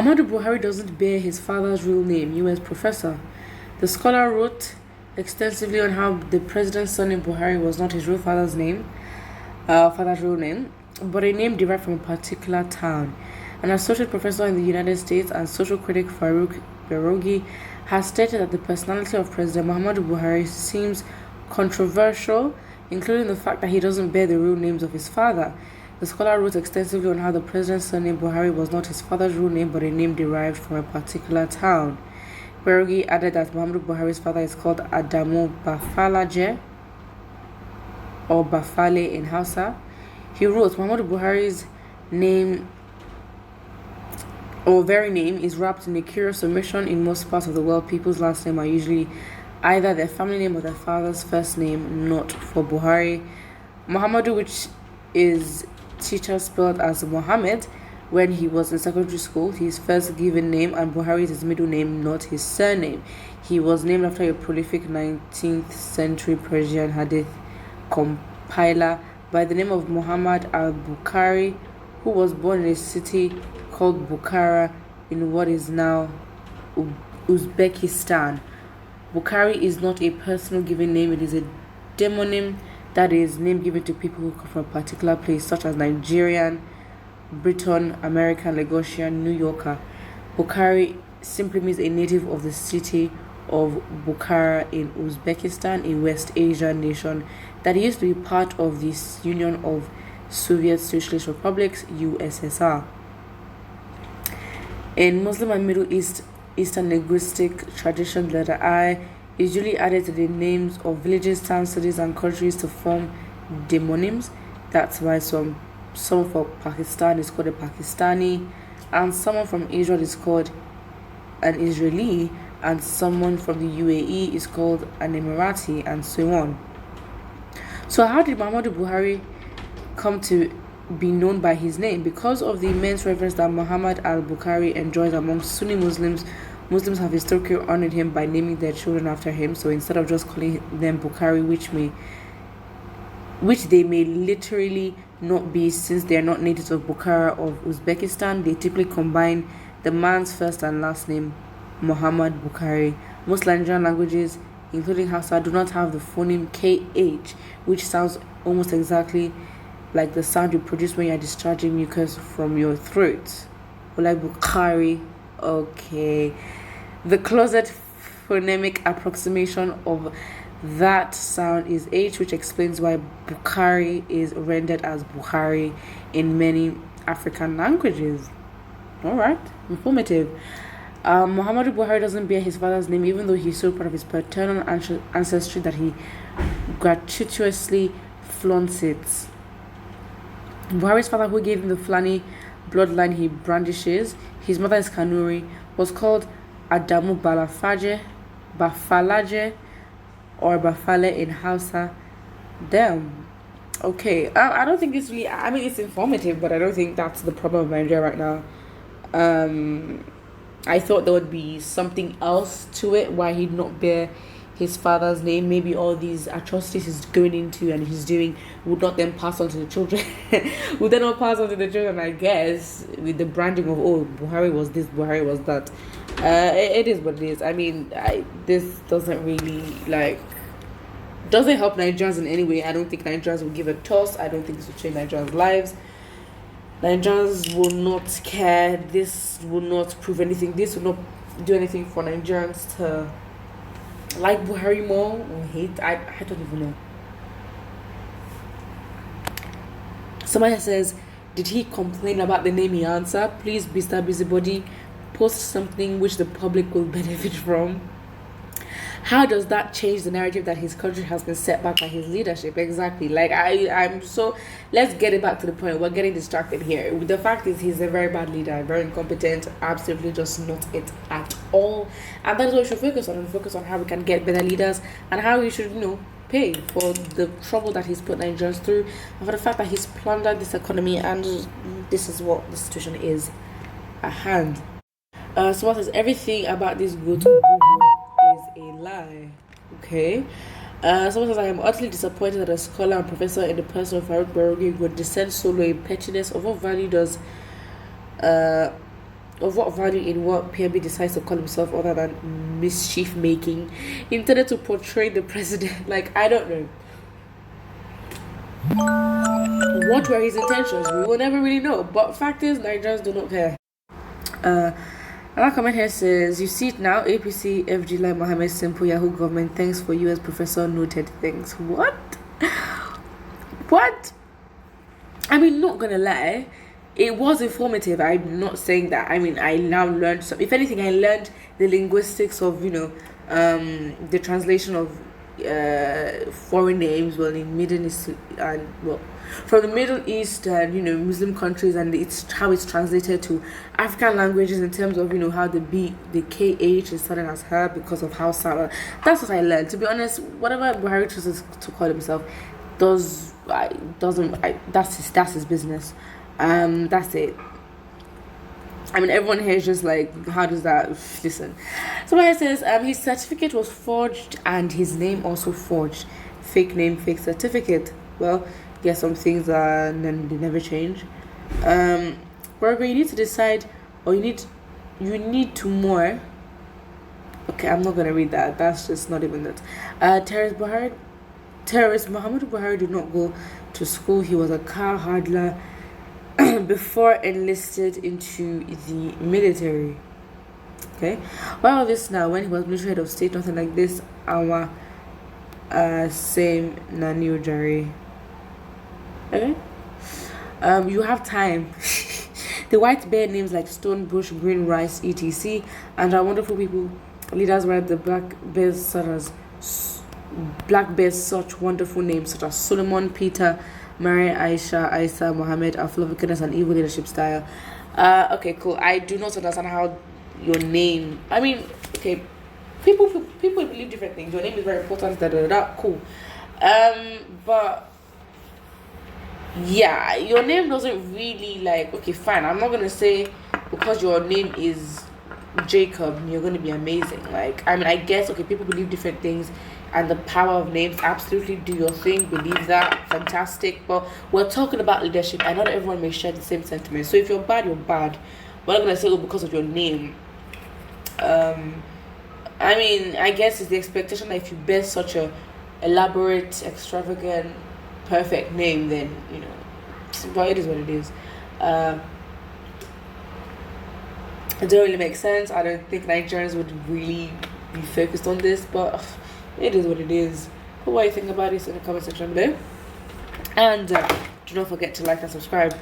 Muhammadu Buhari doesn't bear his father's real name, US professor. The scholar wrote extensively on how the president's son Buhari was not his real father's real name, but a name derived from a particular town. An associate professor in the United States and social critic Farouk Berogi has stated that the personality of President Muhammadu Buhari seems controversial, including the fact that he doesn't bear the real names of his father. The scholar wrote extensively on how the president's surname Buhari was not his father's real name but a name derived from a particular town. Berogi added that Muhammadu Buhari's father is called Adamu Bafalaje or Bafale in Hausa. He wrote, Muhammadu Buhari's name or very name is wrapped in a curious omission. In most parts of the world, people's last name are usually either their family name or their father's first name. Not for Buhari. Muhammadu, which is teacher spelled as Mohammed when he was in secondary school, his first given name, and Buhari is his middle name, not his surname. He was named after a prolific 19th century Persian hadith compiler by the name of Muhammad al-Bukhari, who was born in a city called Bukhara in what is now Uzbekistan. Bukhari is not a personal given name, it is a demonym, that is, name given to people who come from a particular place, such as Nigerian, Briton, American, Lagosian, New Yorker. Bukhari simply means a native of the city of Bukhara in Uzbekistan, a West Asian nation that used to be part of the Union of Soviet Socialist Republics, USSR. In Muslim and Middle Eastern linguistic tradition, the letter I is usually added to the names of villages, towns, cities, and countries to form demonyms. That's why someone for Pakistan is called a Pakistani, and someone from Israel is called an Israeli, and someone from the UAE is called an Emirati, and so on. So how did Muhammadu Buhari come to be known by his name? Because of the immense reverence that Muhammad al-Bukhari enjoys among Sunni Muslims, Muslims have historically honored him by naming their children after him. So instead of just calling them Bukhari, which they may literally not be, since they are not natives of Bukhara of Uzbekistan, they typically combine the man's first and last name, Muhammad Bukhari. Most Nigerian languages, including Hausa, do not have the phoneme KH, which sounds almost exactly like the sound you produce when you are discharging mucus from your throat. Or like Bukhari. Okay. The closest phonemic approximation of that sound is H, which explains why Bukhari is rendered as Buhari in many African languages. Alright, informative. Muhammadu Buhari doesn't bear his father's name, even though he's so proud of his paternal ancestry that he gratuitously flaunts it. Buhari's father, who gave him the Fulani bloodline he brandishes, his mother is Kanuri, was called Adamu Bafalaje or Bafale in Hausa. Damn. Okay. I don't think it's really, I mean, it's informative, but I don't think that's the problem of Nigeria right now. I thought there would be something else to it, why he'd not bear his father's name. Maybe all these atrocities he's going into and he's doing would not then pass on to the children. Would then not pass on to the children, I guess, with the branding of, oh, Buhari was this, Buhari was that. It is what it is. I mean, this doesn't really, doesn't help Nigerians in any way. I don't think Nigerians will give a toss. I don't think this will change Nigerians' lives. Nigerians will not care. This will not prove anything. This will not do anything for Nigerians to like Buhari more or hate. I don't even know. Somebody says, did he complain about the name he answered? Please, Mr. Busybody, post something which the public will benefit from. How does that change the narrative that his country has been set back by his leadership? Exactly. I'm so, let's get it back to the point. We're getting distracted here. The fact is, he's a very bad leader, very incompetent, absolutely just not it at all. And that's what we should focus on, and focus on how we can get better leaders and how we should, pay for the trouble that he's put Nigerians through and for the fact that he's plundered this economy, and this is what the situation is at hand. Someone says, everything about this go to Google is a lie. Okay. Someone says, I am utterly disappointed that a scholar and professor in the person of Farouk Berogi would descend solo in pettiness. Of what value does of what value in what PMB decides to call himself other than mischief making, intended to portray the president? Like, I don't know. What were his intentions? We will never really know. But fact is, Nigerians do not care. Another comment here says, "You see it now, APC, FG like Mohammed Simple Yahoo government. Thanks for US professor noted things." What? What? I mean, not gonna lie, it was informative. I'm not saying that. I mean, I now learned some. If anything, I learned the linguistics of the translation of foreign names. Well, in Middle East and well, from the Middle East and Muslim countries, and it's how it's translated to African languages in terms of how the KH is started as her because of how Sarah. That's what I learned. To be honest, whatever Buhari chooses to call himself, that's his business. That's it. I mean, everyone here is just like, how does that listen? So it says, his certificate was forged and his name also forged. Fake name, fake certificate. Well, yeah, some things they never change. Wherever you need to decide, or you need to more. Okay, I'm not gonna read that. That's just not even that. Terrorist Muhammadu Buhari did not go to school. He was a car handler before enlisted into the military. Okay, why all this now? When he was military head of state, nothing like this. Our same Nani Ojari. Okay, you have time. The white bear names like Stone Bush, Green Rice, etc. And our wonderful people, leaders write the black bears such wonderful names such as Solomon, Peter, Mary, Aisha, Isa, Mohammed are full of wickedness and evil leadership style. Okay, cool. I do not understand how your name. I mean, okay, people believe different things. Your name is very important. Cool. But yeah, your name doesn't really like. Okay, fine. I'm not gonna say because your name is Jacob, you're gonna be amazing. Like, I mean, I guess okay, people believe different things. And the power of names, absolutely do your thing, believe that, fantastic. But we're talking about leadership, and not everyone may share the same sentiment. So if you're bad, you're bad. We're not gonna say because of your name. I mean, I guess it's the expectation that if you bear such a elaborate, extravagant, perfect name, then but it is what it is. It don't really make sense. I don't think Nigerians would really be focused on this, but it is what it is. What do you think about this in the comment section below? And do not forget to like and subscribe.